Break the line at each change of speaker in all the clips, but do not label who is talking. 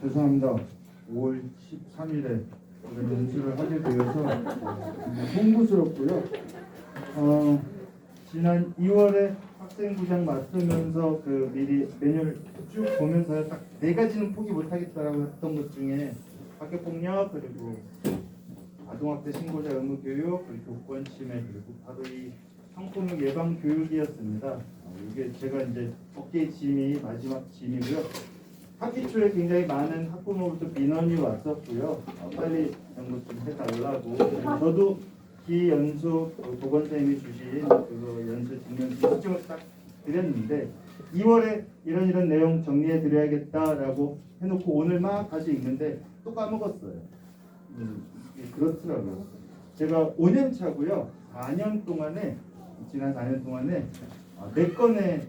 죄송합니다. 5월 13일에 연수를 하게 되어서 송구스럽고요. 지난 2월에 학생부장 맡으면서 그 미리 메뉴를 쭉 보면서 딱 4가지는 포기 못하겠다라고 했던 것 중에 학교폭력, 그리고 아동학대 신고자 의무교육, 그리고 교권 침해, 그리고 바로 이 성폭력 예방 교육이었습니다. 이게 제가 이제 어깨 짐이 마지막 짐이고요. 학기 초에 굉장히 많은 학부모부터 민원이 왔었고요. 빨리 이런 것 좀 해달라고. 저도 기연수 보건쌤이 주신 그 연수 증명 신청을 딱 드렸는데 2월에 이런 내용 정리해 드려야겠다라고 해놓고 오늘 막 다시 읽는데 또 까먹었어요. 그렇더라고요. 제가 5년 차고요. 4년 동안에 지난 4년 동안에 4건의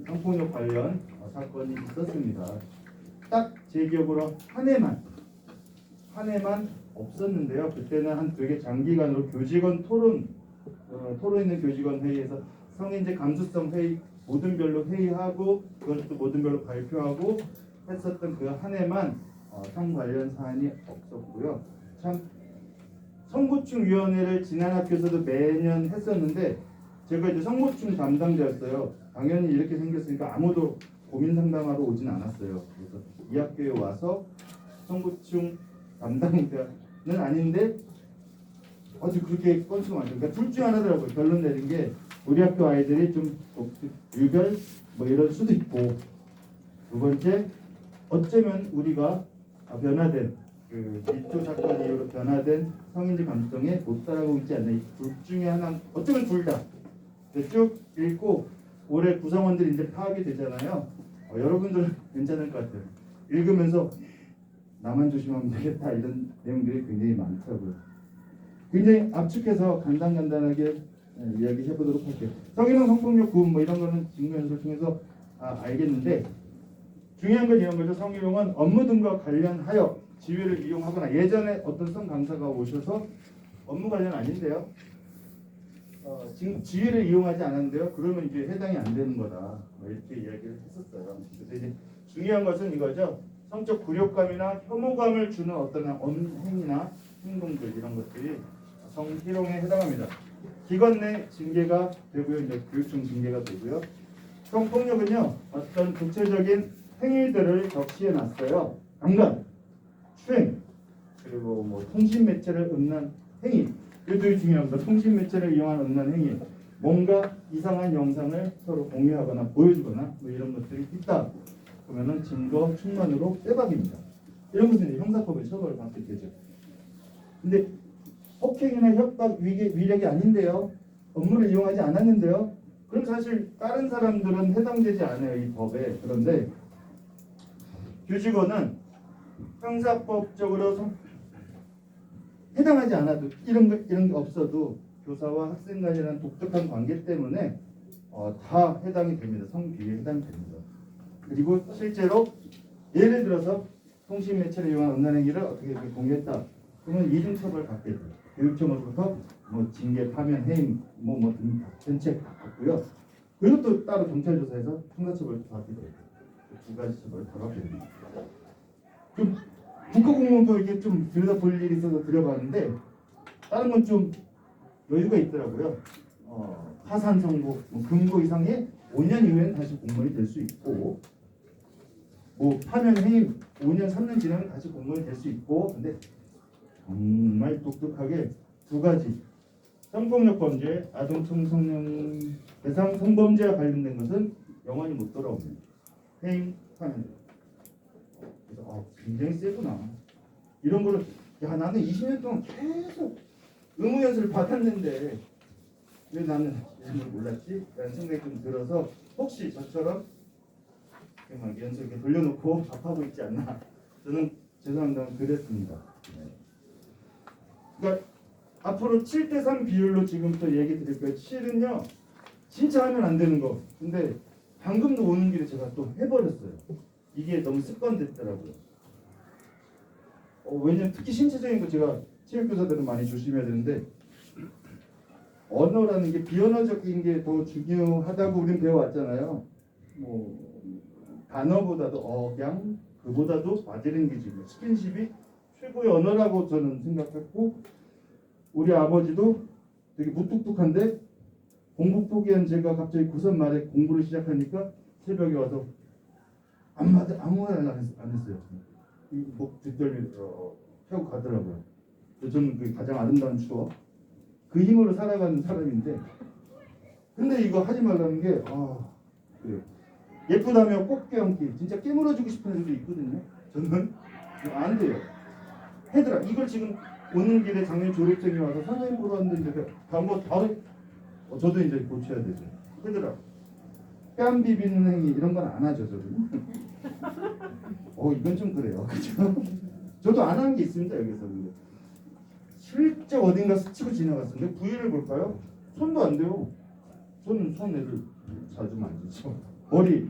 성폭력 관련 사건이 있었습니다. 딱 제 기억으로 한 해만 없었는데요. 그때는 한 되게 장기간으로 교직원 토론 있는 교직원 회의에서 성인지 감수성 회의 모든 별로 회의하고 그것도 모든 별로 발표하고 했었던 그 한 해만 성 관련 사안이 없었고요. 참 성고충 위원회를 지난 학교에서도 매년 했었는데 제가 이제 성고충 담당자였어요. 당연히 이렇게 생겼으니까 아무도 고민 상담하러 오진 않았어요. 그래서 이 학교에 와서 성고충 담당자는 아닌데 아주 그렇게 건수가 많죠. 그러니까 둘 중 하나더라고요. 결론 내린 게 우리 학교 아이들이 좀 유별 뭐 이럴 수도 있고, 두 번째 어쩌면 우리가 변화된 그 밀조 사건 이후로 변화된 성인지 감수성에 못 따라가고 있지 않나. 이 둘 중에 하나, 어쩌면 둘 다. 쭉 읽고 올해 구성원들이 이제 파악이 되잖아요. 여러분들 괜찮을 것 같아요. 읽으면서 나만 조심하면 되겠다 이런 내용들이 굉장히 많더라고요. 굉장히 압축해서 간단하게 이야기해 보도록 할게요. 성희롱 성폭력 구분 뭐 이런 거는 직무연수를 통해서 알겠는데 중요한 건 이런 거죠. 성희롱은 업무 등과 관련하여 지위를 이용하거나 예전에 어떤 성 강사가 오셔서 업무 관련 아닌데요. 지금 지위를 이용하지 않았는데요. 그러면 이제 해당이 안 되는 거다. 뭐 이렇게 이야기를 했었어요. 그래서 이제 중요한 것은 이거죠. 성적 굴욕감이나 혐오감을 주는 어떤 행위나 행동들 이런 것들이 성희롱에 해당합니다. 기관 내 징계가 되고요. 이제 교육청 징계가 되고요. 성폭력은요. 어떤 구체적인 행위들을 적시해 놨어요. 강간, 추행, 그리고 뭐 통신 매체를 음란 행위. 이것도 중요합니다. 통신 매체를 이용한 음란 행위. 뭔가 이상한 영상을 서로 공유하거나 보여주거나 뭐 이런 것들이 있다. 그러면은 증거 충만으로 빼박입니다. 이런 것은 형사법에 처벌을 받게 되죠. 근데 폭행이나 협박, 위력이 아닌데요. 업무를 이용하지 않았는데요. 그럼 사실 다른 사람들은 해당되지 않아요. 이 법에. 그런데 교직원은 형사법적으로 해당하지 않아도 이런 게 없어도 교사와 학생 간이라는 독특한 관계 때문에 다 해당이 됩니다. 성비위에 해당이 됩니다. 그리고 실제로 예를 들어서 통신 매체를 이용한 음란 행위를 어떻게 공유했다. 그러면 이중처벌 받게 돼요. 교육청으로부터 뭐 징계, 파면, 해임, 등 전체 다 받고요. 그리고 또 따로 경찰 조사해서 형사처벌도 받게 돼요. 두 가지 처벌을 다 받게 됩니다. 좀 국가공무원법 이게 좀 들여다볼 일이 있어서 들여봤는데 다른 건 좀 여유가 있더라고요. 파산 선고, 금고 이상의 5년 이후에는 다시 공무원이 될 수 있고, 뭐 파면 해임 5년 3년 지나면 다시 공무원이 될 수 있고, 근데 정말 독특하게 두 가지 성폭력 범죄, 아동 청소년 대상 성범죄와 관련된 것은 영원히 못 돌아옵니다. 해임, 파면. 그래서 굉장히 세구나. 이런 거를 나는 20년 동안 계속 의무 연수를 받았는데 왜 나는 이런 걸 몰랐지? 라는 생각이 좀 들어서 혹시 저처럼 막 연수 이렇게 돌려놓고 답하고 있지 않나? 저는 죄송합니다. 그랬습니다. 네. 그러니까 앞으로 7대3 비율로 지금부터 얘기 드릴 거예요. 7은요 진짜 하면 안 되는 거. 근데 방금도 오는 길에 제가 또 해버렸어요. 이게 너무 습관됐더라고요. 왜냐면 특히 신체적인 거 제가 체육교사들은 많이 조심해야 되는데 언어라는 게 비언어적인 게 더 중요하다고 우리는 배워왔잖아요. 뭐 단어보다도 억양, 그보다도 바디랭귀지, 스킨십이 최고의 언어라고 저는 생각했고, 우리 아버지도 되게 무뚝뚝한데 공부 포기한 제가 갑자기 고3 말에 공부를 시작하니까 새벽에 와서 아무나 안 했어요. 목 뒷덜미 펴고 가더라고요. 저는 그 가장 아름다운 추억, 그 힘으로 살아가는 사람인데, 근데 이거 하지 말라는 게 그래요. 예쁘다며 꼭 껴안기, 진짜 깨물어주고 싶은 애들도 있거든요. 저는 안 돼요. 해더라. 이걸 지금 오는 길에 작년 졸업생이 와서 선생님 보러 왔는데 바로 저도 이제 고쳐야 되죠. 해더라. 뺨 비비는 행위 이런 건 안 하죠, 저는. 이건 좀 그래요. 그죠? 저도 안 하는 게 있습니다, 여기서. 슬쩍 어딘가 스치고 지나갔는데 부위를 볼까요? 손도 안 돼요. 손 애들 자주 만지죠. 머리,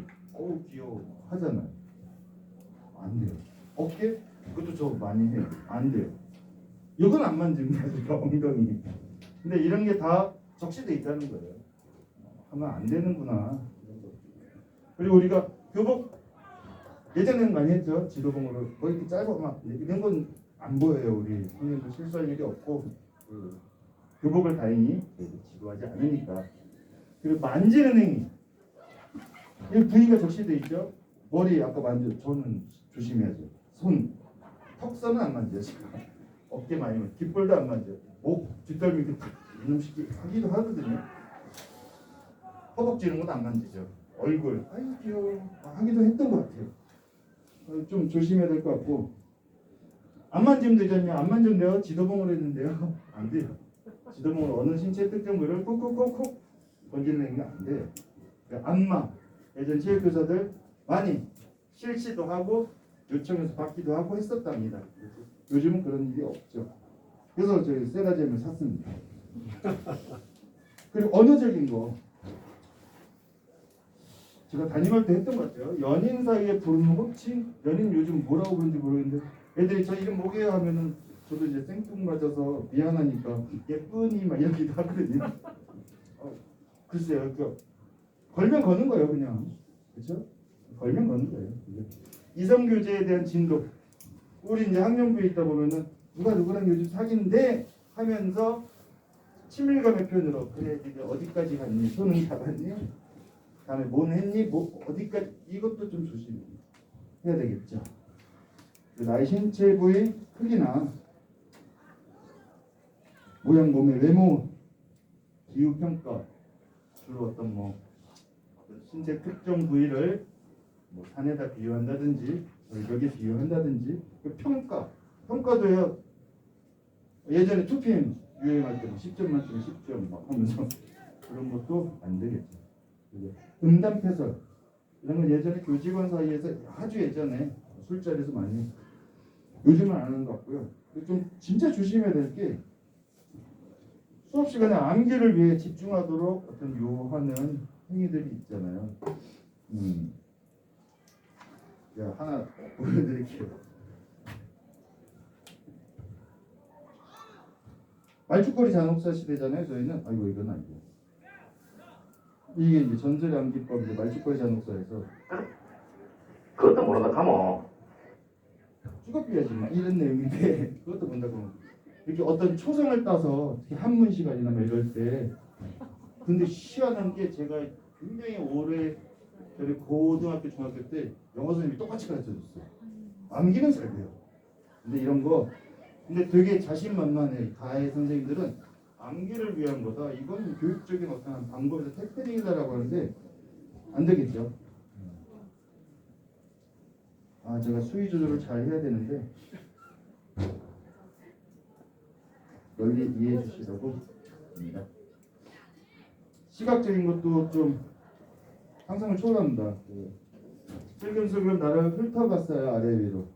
귀여워 하잖아요. 안 돼요. 어깨? 그것도 저 많이 해요. 안 돼요. 이건 안 만집니다, 제가 엉덩이. 근데 이런 게 다 적시돼 있다는 거예요. 하면 안 되는구나. 그리고 우리가 교복 예전에는 많이 했죠. 지도봉으로 뭐 이렇게 짧아 막 이런 건 안 보여요. 우리 선생님도 실수할 일이 없고 교복을 다행히 지도하지 않으니까. 그리고 만지는 행위. 이 부위가 적시돼 있죠. 머리 아까 저는 조심해야죠. 손, 턱선은 안 만져요. 어깨 많이 귓볼도 안 만져요. 목, 뒷덜미 이렇게 이놈식이 하기도 하거든요. 허벅지 이런 것도 안 만지죠. 얼굴, 아이고 귀여워 하기도 했던 것 같아요. 좀 조심해야 될 것 같고, 안 만지면 되잖아요. 안 만졌는데요. 지도봉을 했는데요. 안 돼요. 지도봉으로 어느 신체 특정 부위를 콕콕콕콕 건지는 행위가 안 돼요. 안마, 예전 체육교사들 많이 실시도 하고 요청해서 받기도 하고 했었답니다. 요즘은 그런 일이 없죠. 그래서 저희 세라젬을 샀습니다. 그리고 언어적인 거 제가 담임할 때 했던 것 같아요. 연인 사이에 부르는 호칭, 연인 요즘 뭐라고 부르는지 모르겠는데 애들이 저 이름 뭐게요 하면은 저도 이제 생뚱맞아서 미안하니까 예쁜이 막 이러기도 하거든요. 글쎄요, 걸면 거는 거예요, 그냥. 그렇죠? 걸면 거는 거예요. 이성 교제에 대한 진도. 우리 이제 학년부에 있다 보면은 누가 누구랑 요즘 사귄대 하면서 친밀감의 표현으로 그래 이제 어디까지 갔니? 손은 잡았니? 다음에 뭔 했니? 뭐 어디까지? 이것도 좀 조심해야 되겠죠. 나의 신체 부위 크기나 모양, 몸의 외모, 기후 평가, 주로 어떤 신체 특정 부위를 산에다 비유한다든지 절벽에 비유한다든지 평가도요. 예전에 2PM 유행할 때 10점 만점에 10점 막 하면서 그런 것도 안 되겠죠. 음담패설 이런 건 예전에 교직원 사이에서 아주 예전에 술자리에서 많이, 요즘은 안 하는 것 같고요. 좀 진짜 조심해야 될 게 수업 시간에 암기를 위해 집중하도록 어떤 요하는 행위들이 있잖아요. 제가 하나 보여드릴게요. 말죽거리 잔혹사 시대잖아요. 저희는 이건 아니고 이게 이제 전설의 암기법인데 말죽거리 잔혹사에서
그것도 모르다 가면
죽어삐야지 막 이런 내용인데 그것도 본다고 이렇게 어떤 초성을 따서 특히 한문 시간이나 뭐 이럴 때, 근데 희한한 게 제가 굉장히 오래 전에 고등학교 중학교 때 영어 선생님이 똑같이 가르쳐줬어요. 암기는 잘 돼요. 근데 이런 거 근데 되게 자신만만해. 가해 선생님들은 암기를 위한 거다. 이건 교육적인 어떤 방법에서 테크닉이다라고 하는데 안 되겠죠. 제가 수위 조절을 잘 해야 되는데 널리 이해해 주시라고 합니다. 시각적인 것도 좀 상상을 초월합니다. 슬금슬금 나를 훑어갔어요. 아래 위로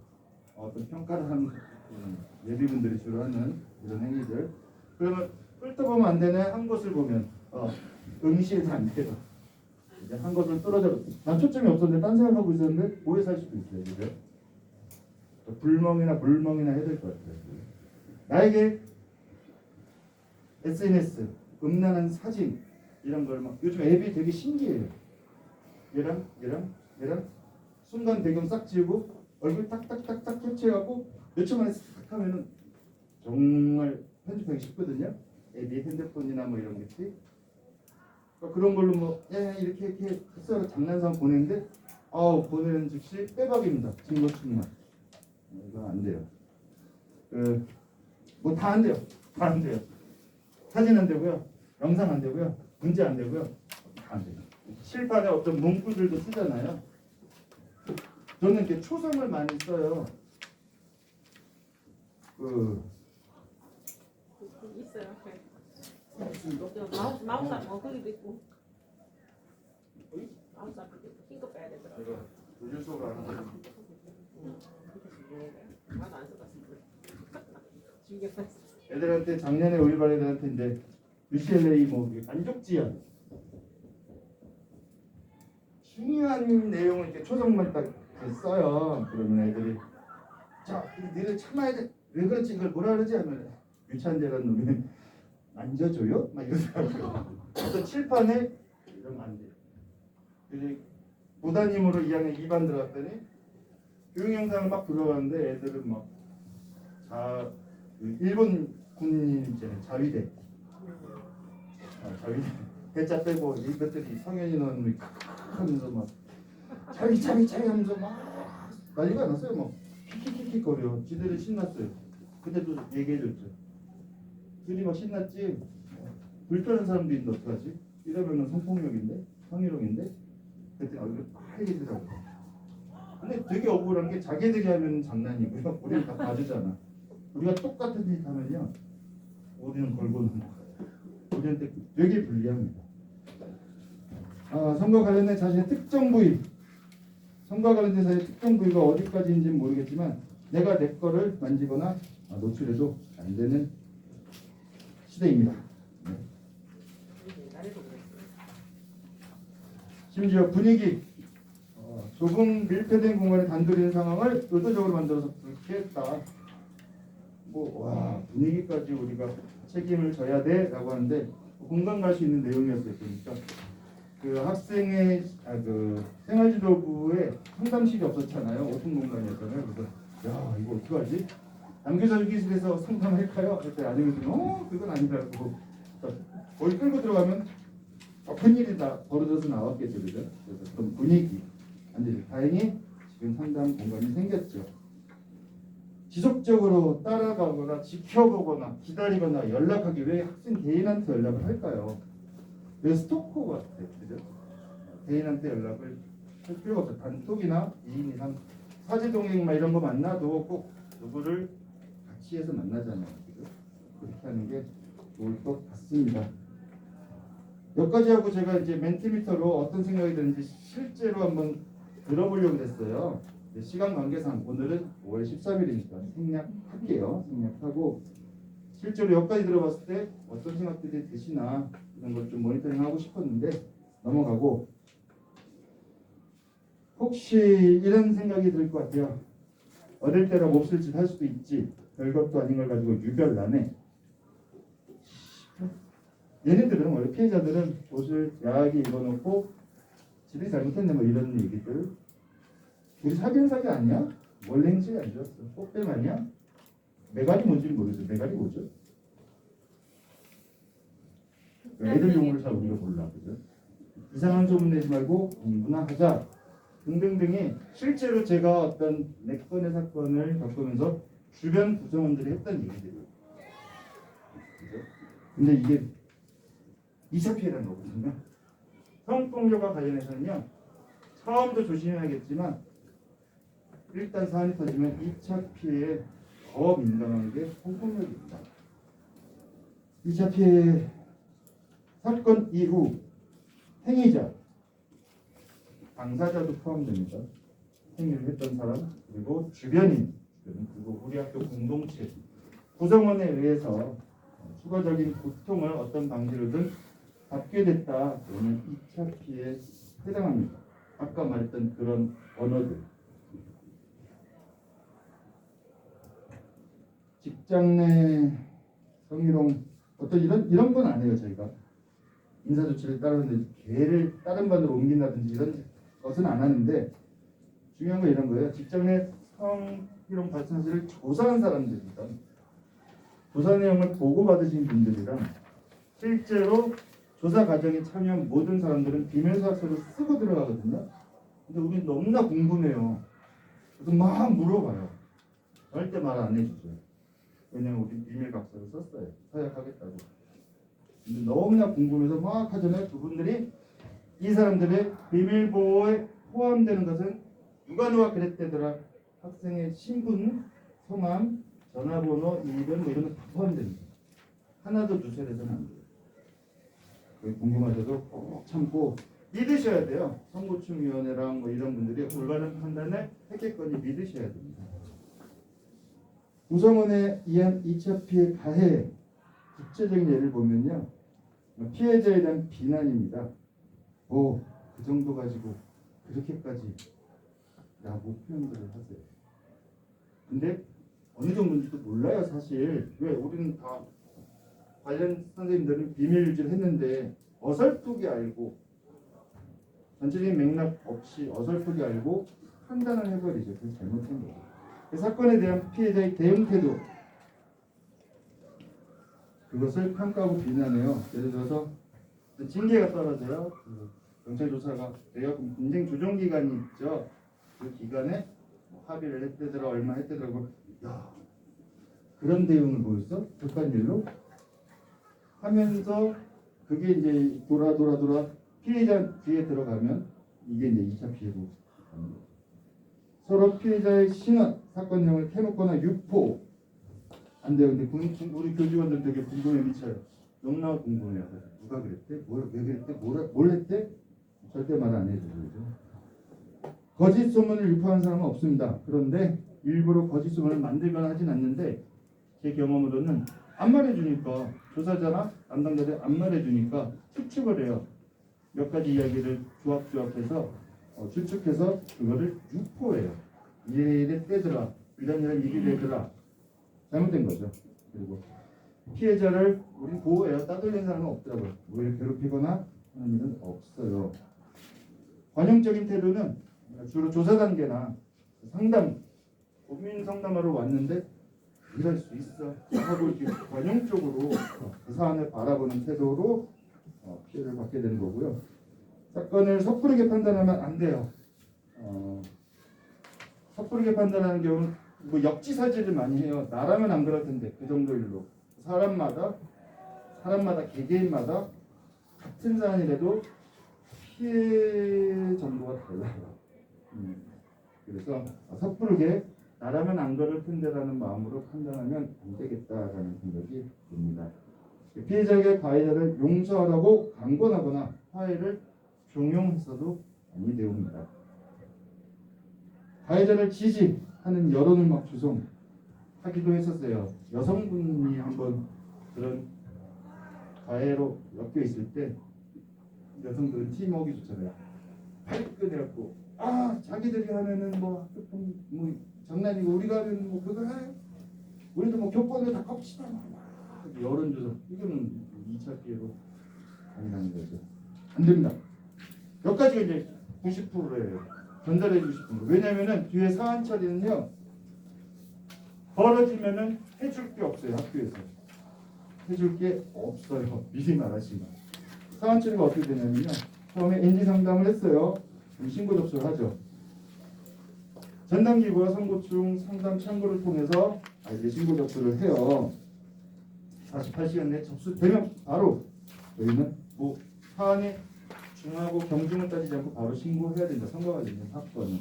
어떤 평가를 하는 예비분들이 주로 하는 이런 행위들. 그러면 훑어보면 안 되네. 한 곳을 보면 응시해도 안 돼요. 이제 한 곳을 떨어져. 난 초점이 없었는데 딴 생각하고 있었는데 오해 살 수도 있어요. 그죠? 불멍이나 물멍이나 해야 될 것 같아요. 나에게 SNS, 음란한 사진 이런 걸 막 요즘 앱이 되게 신기해요. 얘랑 순간 배경 싹 지우고 얼굴 딱딱딱딱 캡처해갖고 몇 초 만에 싹 하면은 정말 편집하기 쉽거든요. 내 핸드폰이나 뭐 이런 것들. 그러니까 그런 걸로 뭐 이렇게 해서 장난삼아 보내는데 보내는 즉시 빼박입니다. 증거 충만. 이거 안 돼요. 뭐 다 안 돼요. 다 안 돼요. 사진 안 되고요. 영상 안 되고요. 문제 안 되고요. 다 안 돼요. 칠판에 어떤 문구들도 쓰잖아요. 저는 이렇게 초성을 많이 써요.
있어요. 마우스 앞 거기도 있고. 마우스 앞에 흰거 빼야 되더라고.
조준소가 안 하는.
나도 안 써봤어. 중요했어.
애들한테 작년에 우리 반 애들한테 이제 UCLA 뭐 안족지연 중요한 내용을 이렇게 초성만 딱 써요. 그러면 애들이 자 너희들 참아야 돼. 왜 그렇지 이걸 뭐라 그러지 하면 유찬재라는 놈이 만져줘요? 막 이러더라고요. 어떤 칠판에 이러면 안 돼요. 그래서 무단임으로 2학년 2반 들어갔더니 교육 영상을 막 들어가는데 애들은 막 일본 군인 있잖아요. 자위대. 자위대. 대자 빼고 이것들이 성현이 넣은 하면서 막 자위 하면서 막 난리가 났어요. 막 킥킥킥 거려. 지들이 신났어요. 그때도 얘기해줬죠. 둘이 막 신났지. 불편한 사람도 있는데 어떡하지? 이러면은 성폭력인데? 성희롱인데? 그때 얼굴 빨개지더라고. 근데 되게 억울한 게 자기들이 하면 장난이고요. 우리는 다 봐주잖아. 우리가 똑같은 짓 하면요. 우리는 걸고 노는 거예요. 우리한테 되게 불리합니다. 선거 관련된 자신의 특정 부위. 선거 관련된 자신의 특정 부위가 어디까지인지는 모르겠지만 내가 내 거를 만지거나 노출해도 안 되는 시대입니다. 네. 심지어 분위기 좁은 밀폐된 공간에 단둘이 있는 상황을 의도적으로 만들어서 그렇게 했다. 분위기까지 우리가 책임을 져야 돼라고 하는데 공감 갈 수 있는 내용이었어요. 그러니까 그 학생의 생활지도부에 상담실이 없었잖아요. 오픈 공간이었잖아요. 그래서 야 이거 어떡하지? 남교사기실에서 상담할까요? 그때 아니면 그건 아니라고 거기 끌고 들어가면 큰 일이 다 벌어져서 나왔겠죠, 그죠? 그래서 그런 분위기 안 되죠. 다행히 지금 상담 공간이 생겼죠. 지속적으로 따라가거나 지켜보거나 기다리거나 연락하기 왜 학생 개인한테 연락을 할까요? 왜 스토커 같아요, 그죠? 개인한테 연락을 할 필요가 없어. 단톡이나 2인 이상 사제동행 이런 거 만나도 꼭 누구를 같이 해서 만나잖아요, 그죠? 그렇게 하는 게 좋을 것 같습니다. 여기까지 하고 제가 이제 멘티미터로 어떤 생각이 드는지 실제로 한번 들어보려고 했어요. 시간 관계상 오늘은 5월 13일이니까 생략할게요. 생략하고 실제로 여기까지 들어봤을 때 어떤 생각들이 드시나 이런 걸 좀 모니터링 하고 싶었는데 넘어가고 혹시 이런 생각이 들 것 같아요. 어릴 때라 몹쓸 짓 할 수도 있지. 별것도 아닌 걸 가지고 유별나네. 얘네들은 원래 피해자들은 옷을 야하게 입어놓고 지들이 잘못했네 뭐 이런 얘기들. 우리 사귀는 사귀 아니야? 원래 행실이 안 좋았어. 꽃뱀 아니야? 메갈이 뭔지 모르죠. 메갈이 뭐죠? 애들 용어를 잘 우리가 몰라. 그죠? 이상한 소문 내지 말고 공부나 하자. 등등등이 실제로 제가 어떤 4건의 사건을 겪으면서 주변 구성원들이 했던 얘기들이에요. 그죠? 근데 이게 2차 피해라는 거거든요. 성폭력과 관련해서는요. 처음도 조심해야겠지만 일단 사안이 터지면 2차 피해에 더 민감한 게 성폭력입니다. 2차 피해 사건 이후 행위자, 당사자도 포함됩니다. 행위를 했던 사람, 그리고 주변인, 그리고 우리 학교 공동체, 구성원에 의해서 추가적인 고통을 어떤 방식으로든 받게 됐다. 그러면 2차 피해에 해당합니다. 아까 말했던 그런 언어들. 직장 내 성희롱 어떤 이런 건 아니에요. 저희가 인사조치를 따르는데 걔를 다른 반으로 옮긴다든지 이런 것은 안 하는데 중요한 건 이런 거예요. 직장 내 성희롱 발생 사실을 조사한 사람들이랑 조사 내용을 보고받으신 분들이랑 실제로 조사 과정에 참여한 모든 사람들은 비밀 서약서를 쓰고 들어가거든요. 근데 우린 너무나 궁금해요. 그래서 막 물어봐요. 절대 말 안 해주죠. 왜냐면 우리 비밀 각서를 썼어요. 서약하겠다고. 근데 너무나 궁금해서 막 하잖아요. 그분들이 이 사람들의 비밀 보호에 포함되는 것은 누가 그랬대더라. 학생의 신분, 성함, 전화번호, 이름 뭐 이런 거 다 포함됩니다. 하나도 누설해서는 안 돼요. 그게 궁금하셔도 꼭 참고 믿으셔야 돼요. 선거충위원회랑 뭐 이런 분들이 올바른 판단을 했겠거니 믿으셔야 됩니다. 구성원에 의한 2차 피해 가해 구체적인 예를 보면요. 피해자에 대한 비난입니다. 그 정도 가지고 그렇게까지 라고 표현들을 하세요. 근데 어느 정도인지도 몰라요. 사실 왜 우리는 다 관련 선생님들은 비밀 유지를 했는데 어설프게 알고 전체적인 맥락 없이 어설프게 알고 판단을 해버리죠. 그게 잘못된 거죠. 그 사건에 대한 피해자의 대응 태도 그것을 평가하고 비난해요. 예를 들어서 징계가 떨어져요. 경찰 조사가 돼요. 그럼 분쟁 조정 기간이 있죠. 그 기간에 합의를 했대더라 얼마 했대더라고. 야 그런 대응을 보였어? 급한 일로 하면서 그게 이제 돌아 피해자 뒤에 들어가면 이게 이제 2차 피해고 서로 피해자의 신원 사건 내용을 캐놓거나 유포 안 돼요. 근데 우리 교직원들 되게 궁금해 미쳐요. 너무나 궁금해요. 누가 그랬대? 왜 그랬대? 뭘 했대? 절대 말 안 해주죠. 거짓 소문을 유포하는 사람은 없습니다. 그런데 일부러 거짓 소문을 만들거나 하진 않는데 제 경험으로는 안 말해주니까 조사자나 담당자들 안 말해주니까 추측을 해요. 몇 가지 이야기를 조합해서 추측해서 그거를 유포해요. 이래 떼더라. 이런 일이 되더라. 잘못된 거죠. 그리고 피해자를 우리 보호해요. 따돌리는 사람은 없더라고요. 오히려 괴롭히거나 하는 일은 없어요. 관용적인 태도는 주로 조사 단계나 상담, 고민 상담하러 왔는데 그럴 수 있어 하고 이렇게 관용적으로 그 사안을 바라보는 태도로 피해를 받게 되는 거고요. 사건을 섣부르게 판단하면 안 돼요. 섣부르게 판단하는 경우는 뭐 역지사지를 많이 해요. 나라면 안 그럴 텐데 그 정도 일로 사람마다 개개인마다 같은 사안이라도 피해 정도가 달라요. 그래서 섣부르게 나라면 안 그럴 텐데라는 마음으로 판단하면 안 되겠다라는 생각이 듭니다. 피해자에게 가해자를 용서하라고 강권하거나 화해를 종용해서도 아니 되옵니다. 가해자를 지지하는 여론을 막 조성하기도 했었어요. 여성분이 한번 그런 가해로 엮여 있을 때 여성들은 팀워크가 좋잖아요. 팔끈해갖고 자기들이 하면은 뭐 장난이고 우리가 하면 뭐 그거 해. 우리도 뭐 교권을 다 컵시다. 여론 조성 이거는 2차 피해로 가능한 거죠. 안 됩니다. 몇 가지가 이제 90%예요. 전달해 주시는 거. 왜냐면은 뒤에 사안 처리는요. 벌어지면은 해줄 게 없어요. 학교에서. 해줄 게 없어요. 미리 말하시면. 사안 처리가 어떻게 되냐면요. 처음에 인지 상담을 했어요. 신고 접수를 하죠. 전담기구와 선고충 상담 창구를 통해서 이제 신고 접수를 해요. 48시간 내에 접수되면 바로 저희는 뭐 사안에 중하고 경중을 따지지 않고 바로 신고해야 된다. 선고가 되는 사건은.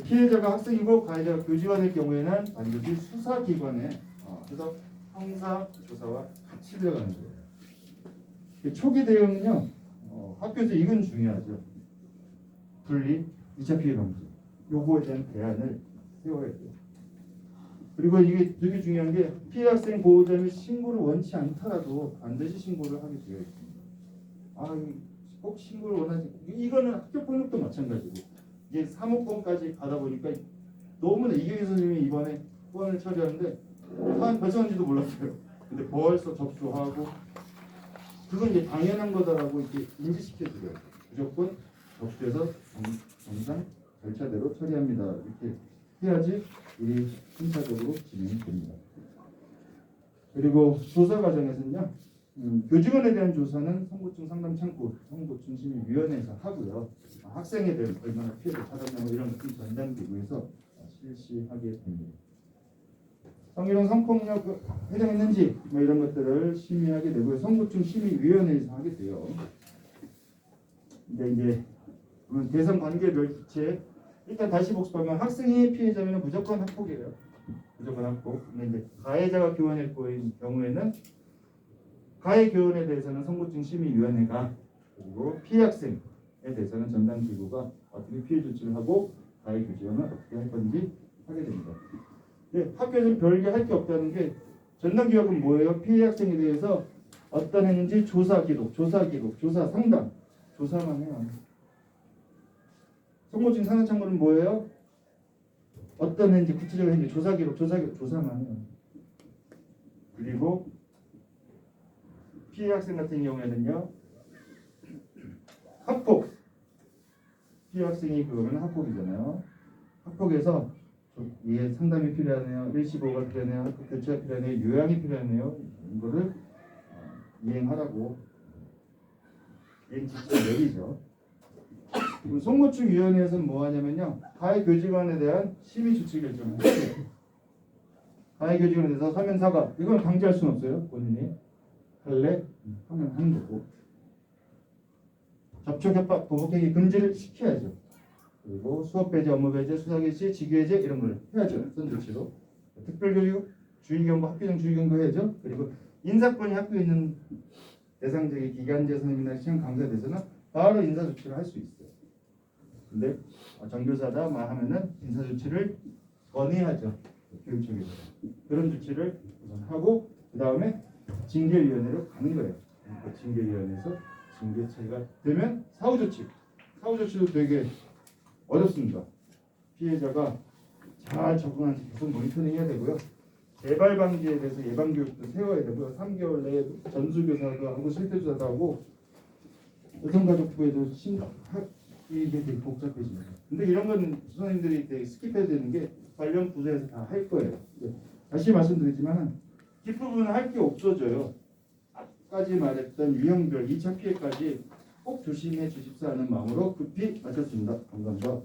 피해자가 학생이고 가해자가 교직원일 경우에는 반드시 수사기관에 그래서 형사 조사와 같이 들어가는 거예요. 초기 대응은요. 학교에서 이건 중요하죠. 분리, 2차 피해 방지. 요거에 대한 대안을 세워야 돼요. 그리고 이게 되게 중요한 게 피해 학생 보호자는 신고를 원치 않더라도 반드시 신고를 하게 되어 있습니다. 꼭 신고를 원하지. 이거는 학교 폭력도 마찬가지고 이게 사모권까지 가다 보니까 너무나 이경희 선생님이 이번에 후원을 처리하는데 사안 발송한지도 몰랐어요. 근데 벌써 접수하고 그건 이제 당연한 거다라고 이렇게 인지시켜드려요. 무조건 접수해서 정상 절차대로 처리합니다. 이렇게 해야지 일이 순차적으로 진행이 됩니다. 그리고 조사 과정에서는요, 교직원에 대한 조사는 선고증 상담 창구, 선고증 심의위원회에서 하고요. 학생에 대한 얼마나 피해를 받았냐 뭐 이런 것들 전담기구에서 실시하게 됩니다. 성희롱 성폭력 해당했는지 뭐 이런 것들을 심의하게 되고요. 선고증 심의위원회에서 하게 돼요. 근데 이제 대상 관계별 기체 일단 다시 복습하면 학생이 피해자면 무조건 학폭이에요. 무조건 학폭. 근데 이제 가해자가 교원일 경우에는 가해 교원에 대해서는 선고증 심의위원회가 그리고 피해 학생에 대해서는 전담 기구가 어떻게 피해 조치를 하고 가해 교직원은 어떻게 할 건지 하게 됩니다. 네, 학교에서 별게 할 게 없다는 게 전담 기업은 뭐예요? 피해 학생에 대해서 어떤 했는지 조사 기록, 조사 상담, 조사만 해요. 선고증 상담 창구는 뭐예요? 어떤 했는지 구체적으로 했는지 조사 기록, 조사만 해요. 그리고 피해 학생 같은 경우에는요, 학폭. 피해 학생이 그거는 학폭이잖아요. 학폭에서 이게 상담이 필요하네요. 일시보호가 필요하네요. 학급 교체가 필요하네요. 요양이 필요하네요. 이거를 이행하라고 이행 지침을 내리죠. 그럼 선고증위원회에서는 뭐 하냐면요, 가해 교직원에 대한 심의 조치 결정을 해요. 가해 교직원에 대해서 사면 사과. 이건 강제할 수는 없어요. 본인이 할래 하면 하는 거고. 접촉 협박, 보복행위 금지를 시켜야죠. 그리고 수업 배제, 업무 배제, 수사 개시, 직위 해제 이런 걸 해야죠. 선 조치로. 특별교육, 주의경고, 학교장 주의경고 해야죠. 그리고 인사권이 학교에 있는 대상적인 기간제 선생님이나 시험 강사에 대해서는 바로 인사 조치를 할 수 있어요. 근데 정교사다 막 하면은 인사 조치를 건의하죠. 교육청에서. 그런 조치를 우선 하고 그 다음에 징계위원회로 가는 거예요. 그 징계위원회에서 징계 처리가 되면 사후조치. 사후조치도 되게 어렵습니다. 피해자가 잘 적응하는지 계속 모니터링 해야 되고요. 재발 방지에 대해서 예방 교육도 세워야 되고요. 3개월 내에 전수교사도 하고 실태조사도 하고 여성가족부에도 이게 되게 복잡해집니다. 근데 이런 건 선생님들이 되게 스킵해야 되는 게 관련 부서에서 다 할 거예요. 다시 말씀드리지만 뒷부분은 할 게 없어져요. 아까지 말했던 유형별 2차 피해까지 꼭 조심해 주십사 하는 마음으로 급히 마쳤습니다. 감사합니다.